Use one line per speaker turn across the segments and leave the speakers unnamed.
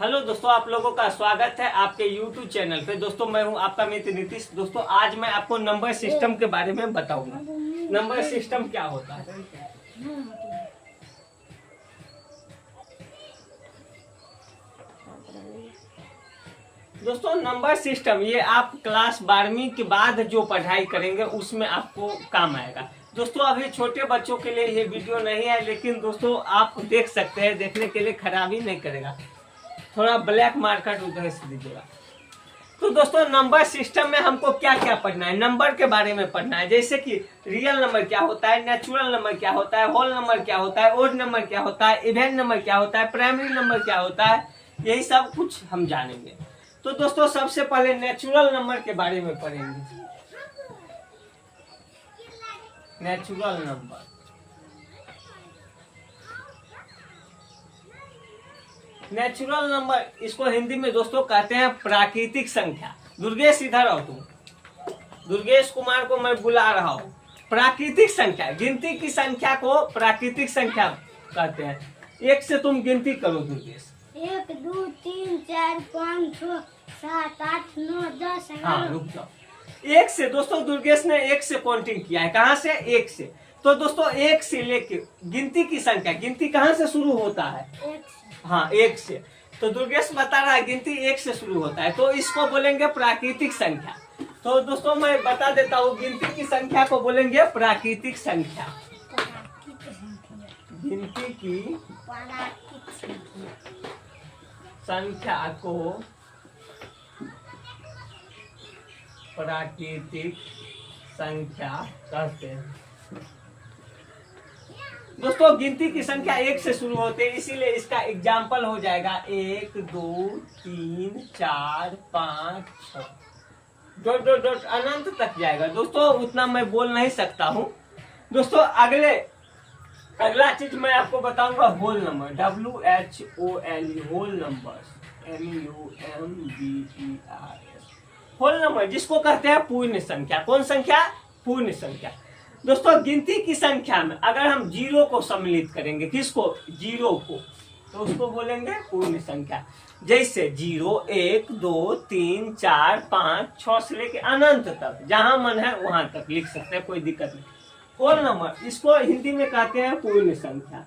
Hello दोस्तों, आप लोगों का स्वागत है आपके YouTube चैनल पे। दोस्तों मैं हूं आपका मित्र नीतीश। दोस्तों आज मैं आपको नंबर सिस्टम के बारे में बताऊंगा। नंबर सिस्टम क्या होता है। दोस्तों नंबर सिस्टम ये आप क्लास 12वीं के बाद जो पढ़ाई करेंगे उसमें आपको काम आएगा। दोस्तों अभी छोटे बच्चों के लिए ये वीडियो नहीं है, लेकिन दोस्तों आप देख सकते हैं, देखने के लिए खराबी नहीं करेगा। थोड़ा ब्लैक मार्कर उधर से दीजिएगा। तो दोस्तों नंबर सिस्टम में हमको क्या क्या पढ़ना है, नंबर के बारे में पढ़ना है। जैसे कि रियल नंबर क्या होता है, नेचुरल नंबर क्या होता है, होल नंबर क्या होता है, ओड नंबर क्या होता है, इवेंट नंबर क्या होता है, प्राइमरी नंबर क्या होता है, यही सब कुछ हम जानेंगे। तो दोस्तों सबसे पहले नेचुरल नंबर के बारे में पढ़ेंगे। नेचुरल नंबर, नेचुरल नंबर इसको हिंदी में दोस्तों कहते हैं प्राकृतिक संख्या। दुर्गेश इधर आओ, तुम दुर्गेश कुमार को मैं बुला रहा हूँ। प्राकृतिक संख्या, गिनती की संख्या को प्राकृतिक संख्या कहते हैं। एक से तुम गिनती करो दुर्गेश।
1 2 3 4 5 6 7 8 9 10
हाँ रुक जाओ। एक से दोस्तों दुर्गेश ने एक से काउंटिंग किया है। कहाँ से? एक से। तो दोस्तों एक से लेके गिनती की संख्या, गिनती कहाँ से शुरू होता है? हाँ एक से। तो दुर्गेश बता रहा है गिनती एक से शुरू होता है, तो इसको बोलेंगे प्राकृतिक संख्या। तो दोस्तों मैं बता देता हूँ, गिनती की संख्या को बोलेंगे प्राकृतिक संख्या। गिनती की संख्या को प्राकृतिक संख्या कहते हैं। दोस्तों गिनती की संख्या एक से शुरू होते हैं, इसीलिए इसका एग्जाम्पल हो जाएगा 1 2 3 4 5 6 डॉट डॉट डॉट अनंत तक जाएगा। दोस्तों उतना मैं बोल नहीं सकता हूँ। दोस्तों अगला चीज मैं आपको बताऊंगा whole number, WHOLE, whole number, MUMBERS, whole number जिसको कहते हैं पूर्ण संख्या। कौन संख्या? पूर्ण संख्या। दोस्तों गिनती की संख्या में अगर हम जीरो को सम्मिलित करेंगे, किसको? जीरो को, तो उसको बोलेंगे पूर्ण संख्या। जैसे 0 1 2 3 4 5 6 से लेके अनंत तक, जहां मन है वहां तक लिख सकते हैं, कोई दिक्कत नहीं। होल नंबर इसको हिंदी में कहते हैं पूर्ण संख्या।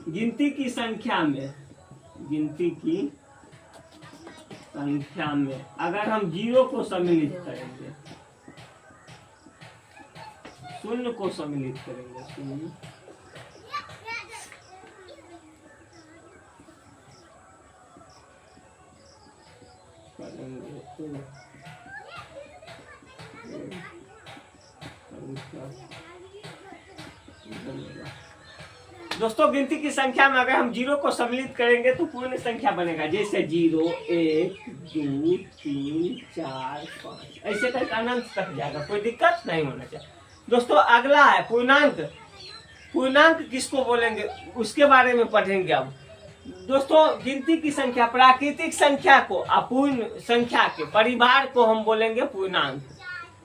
गिनती की संख्या में, गिनती की संख्या में अगर हम जीरो को सम्मिलित करेंगे, शून्य को सम्मिलित करेंगे, शून्य करेंगे तो दोस्तों गिनती की संख्या में अगर हम जीरो को सम्मिलित करेंगे तो पूर्ण संख्या बनेगा। जैसे 0 1 2 3 4 5 ऐसे करके अनंत तक जाएगा, कोई दिक्कत नहीं होना चाहिए। दोस्तों अगला है पूर्णांक। पूर्णांक किसको बोलेंगे उसके बारे में पढ़ेंगे अब। दोस्तों गिनती की संख्या, प्राकृतिक संख्या को, अपूर्ण संख्या के परिवार को हम बोलेंगे पूर्णांक।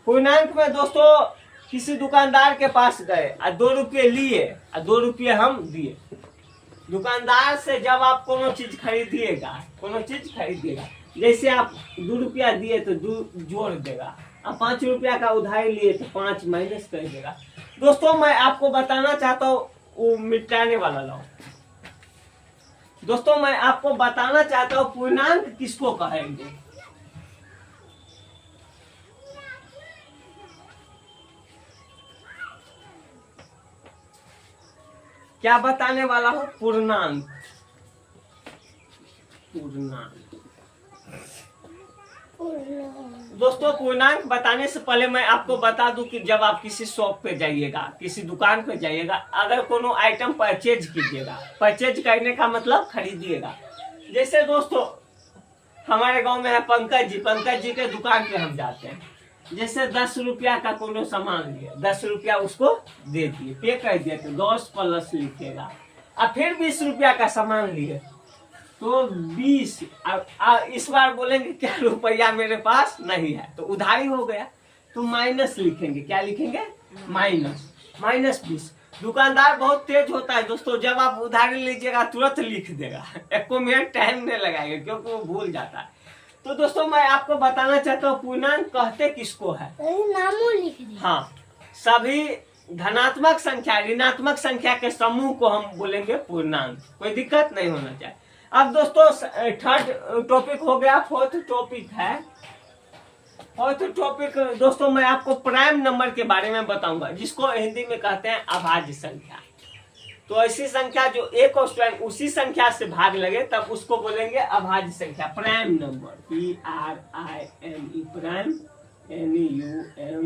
पूर्णांक में दोस्तों किसी दुकानदार के पास गए और 2 रुपये लिए और 2 रुपये हम दिए। दुकानदार से जब आप कोनो चीज खरीदिएगा, जैसे आप 2 रुपया दिए तो 2 जोड़ देगा, और 5 रुपया का उधारी लिए तो 5 माइनस कर देगा। दोस्तों मैं आपको बताना चाहता हूँ, वो मिटाने वाला लाओ। दोस्तों मैं आपको बताना चाहता हूँ पूर्णांक किसको कहेंगे। क्या बताने वाला हूँ? पूर्णांक। दोस्तों पूर्णांक बताने से पहले मैं आपको बता दूं कि जब आप किसी शॉप पे जाइएगा, किसी दुकान पे जाइएगा, अगर कोनो आइटम परचेज कीजिएगा, परचेज करने का मतलब खरीदिएगा। जैसे दोस्तों हमारे गांव में है पंकज जी के दुकान पे हम जाते हैं। जैसे 10 रुपया का कोनो सामान लिए, 10 रुपया उसको दे दिए, पे कर दिए, तो 10 प्लस लिखेगा। और फिर 20 रुपया का सामान लिए तो 20, इस बार बोलेंगे क्या रुपया मेरे पास नहीं है, तो उधारी हो गया, तो माइनस लिखेंगे। क्या लिखेंगे? माइनस 20। दुकानदार बहुत तेज होता है दोस्तों, जब आप उधारी लीजिएगा तुरंत लिख देगा, एक मिनट टाइम नहीं लगाएगा क्योंकि वो भूल जाता है। तो दोस्तों मैं आपको बताना चाहता हूँ पूर्णांक कहते किसको है।
नामों लिख दिया।
हाँ, सभी धनात्मक संख्या ऋणात्मक संख्या के समूह को हम बोलेंगे पूर्णांक, कोई दिक्कत नहीं होना चाहिए। अब दोस्तों थर्ड टॉपिक हो गया, फोर्थ टॉपिक है। फोर्थ टॉपिक दोस्तों मैं आपको प्राइम नंबर के बारे में बताऊंगा, जिसको हिंदी में कहते हैं अभाज्य संख्या। तो ऐसी संख्या जो एक और स्वयं उसी संख्या से भाग लगे तब उसको बोलेंगे अभाज्य संख्या, prime number, PRIME, prime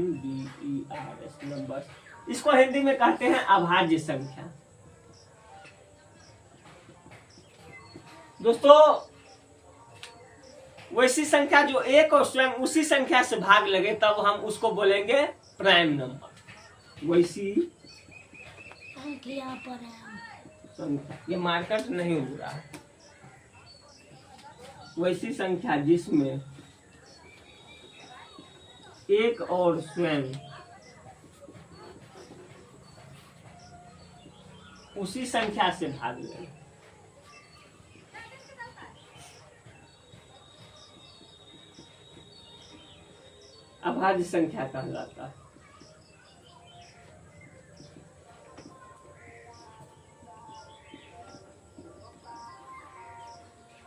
NUMBERS number, इसको हिंदी में कहते हैं अभाज्य संख्या। दोस्तों वैसी संख्या जो एक और स्वयं उसी संख्या से भाग लगे तब हम उसको बोलेंगे प्राइम नंबर। वैसी संख्या, ये मार्कर नहीं हो रहा है, वैसी संख्या जिसमें एक और स्वयं उसी संख्या से भाग लगे, अभाज्य संख्या कहलाता है।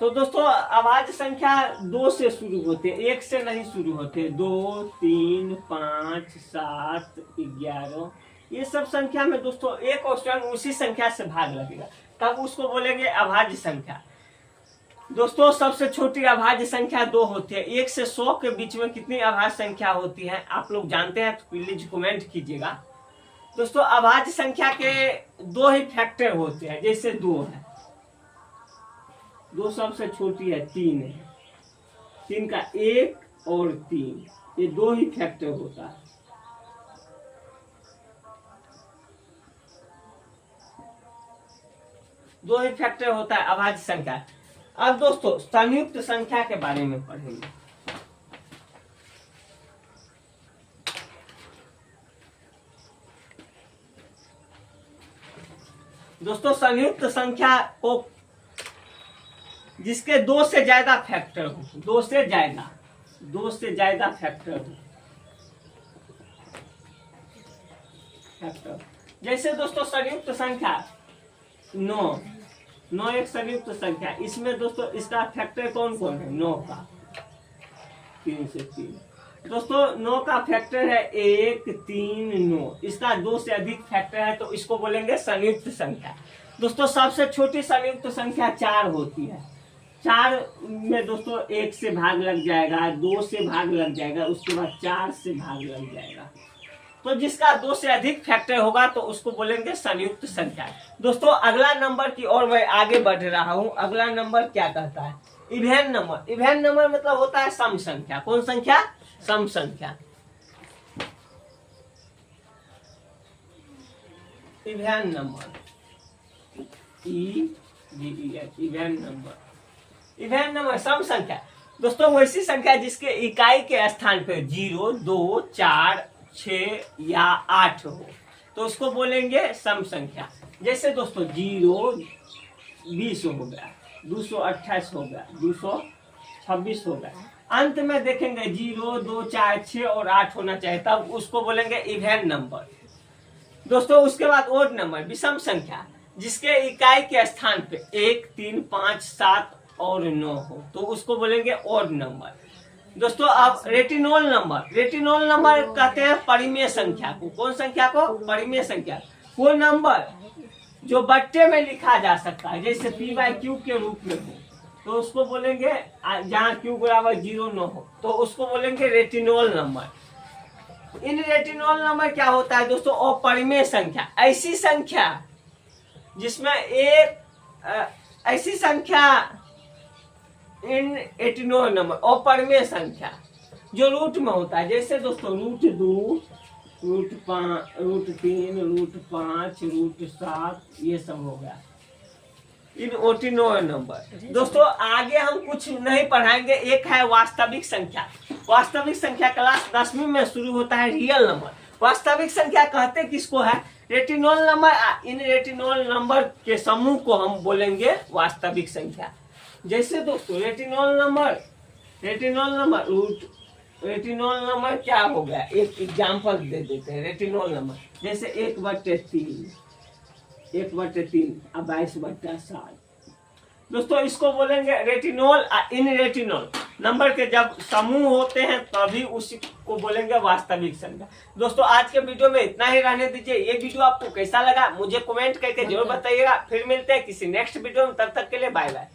तो दोस्तों अभाज्य संख्या 2 से शुरू होते, 1 से नहीं शुरू होते। 2, 3, 5, 7, 11 ये सब संख्या में दोस्तों एक और स्वयं उसी संख्या से भाग लगेगा तब उसको बोलेंगे अभाज्य संख्या। दोस्तों सबसे छोटी अभाज्य संख्या 2 होती है। 1 से 100 के बीच में कितनी अभाज्य संख्या होती है आप लोग जानते हैं तो प्लीज कमेंट कीजिएगा। दोस्तों अभाज्य संख्या के 2 ही फैक्टर होते हैं, जैसे 2 है, 2 सबसे छोटी है, 3 है, 3 का 1 और 3, ये 2 ही फैक्टर होता है। दो ही फैक्टर होता है अभाज्य संख्या। अब दोस्तों संयुक्त संख्या के बारे में पढ़ेंगे। दोस्तों संयुक्त संख्या को जिसके 2 से ज्यादा फैक्टर हो, 2 से ज्यादा फैक्टर हो, जैसे दोस्तों संयुक्त संख्या 9 एक संयुक्त संख्या, इसमें दोस्तों इसका फैक्टर कौन कौन है? 9 का 3 से 3। दोस्तों 9 का फैक्टर है 1, 3, 9, इसका 2 से अधिक फैक्टर है तो इसको बोलेंगे संयुक्त संख्या। दोस्तों सबसे छोटी संयुक्त संख्या 4 होती है। 4 में दोस्तों 1 से भाग लग जाएगा, 2 से भाग लग जाएगा, उसके बाद 4 से भाग लग जाएगा। तो जिसका 2 से अधिक फैक्टर होगा तो उसको बोलेंगे संयुक्त संख्या। दोस्तों अगला नंबर की ओर मैं आगे बढ़ रहा हूं। अगला नंबर क्या कहता है? Even number. इवेन नंबर मतलब होता है सम संख्या। कौन संख्या? सम संख्या। Even number, even number, even number सम संख्या। दोस्तों वैसी संख्या जिसके इकाई के स्थान पे 0, 2, 4, 6 या 8 हो तो उसको बोलेंगे सम संख्या। जैसे दोस्तों 0 20 हो गया, 228 हो गया, 226 हो गया। अंत में देखेंगे 0, 2, 4, 6 और 8 होना चाहिए, तब उसको बोलेंगे इवेन नंबर। दोस्तों उसके बाद ओड नंबर, विषम संख्या, जिसके इकाई के स्थान पे 1, 3, 5, 7 और 9 हो तो उसको बोलेंगे ओड नंबर। दोस्तों अब रेटिनोल नंबर। रेटिनोल नंबर कहते हैं परिमेय संख्या को। कौन संख्या को? परिमेय संख्या। वो नंबर जो बट्टे में लिखा जा सकता है, जैसे P/Q के रूप में हो तो उसको बोलेंगे, जहाँ Q बराबर 0 न हो तो उसको बोलेंगे रेटिनोल नंबर। इन रेटिनोल नंबर क्या होता है दोस्तों? अपरिमेय संख्या, ऐसी संख्या जिसमें ऐसी संख्या इन एटिनोल नंबर, अपरिमेय संख्या जो रूट में होता है। जैसे दोस्तों √2, √5, √3, √5, √7 ये सब हो गया इन एटिनोल नंबर। दोस्तों आगे हम कुछ नहीं पढ़ाएंगे। एक है वास्तविक संख्या। वास्तविक संख्या क्लास 10वीं में शुरू होता है रियल नंबर। वास्तविक संख्या कहते किसको है? Rational number. इन रेटिनॉल नंबर के समूह को हम बोलेंगे वास्तविक संख्या। जैसे दोस्तों रेटिनॉल नंबर क्या हो गया, एक एग्जांपल दे देते हैं। रेटिनॉल नंबर जैसे 1/3, 1/3 और 22/7। दोस्तों इसको बोलेंगे रेटिनॉल। इन रेटिनॉल नंबर के जब समूह होते हैं तभी उसी को बोलेंगे वास्तविक संख्या। दोस्तों आज के वीडियो में इतना ही रहने दीजिए। ये वीडियो आपको कैसा लगा मुझे कमेंट करके जरूर बताइएगा। फिर मिलते हैं किसी नेक्स्ट वीडियो में, तब तक के लिए बाय बाय।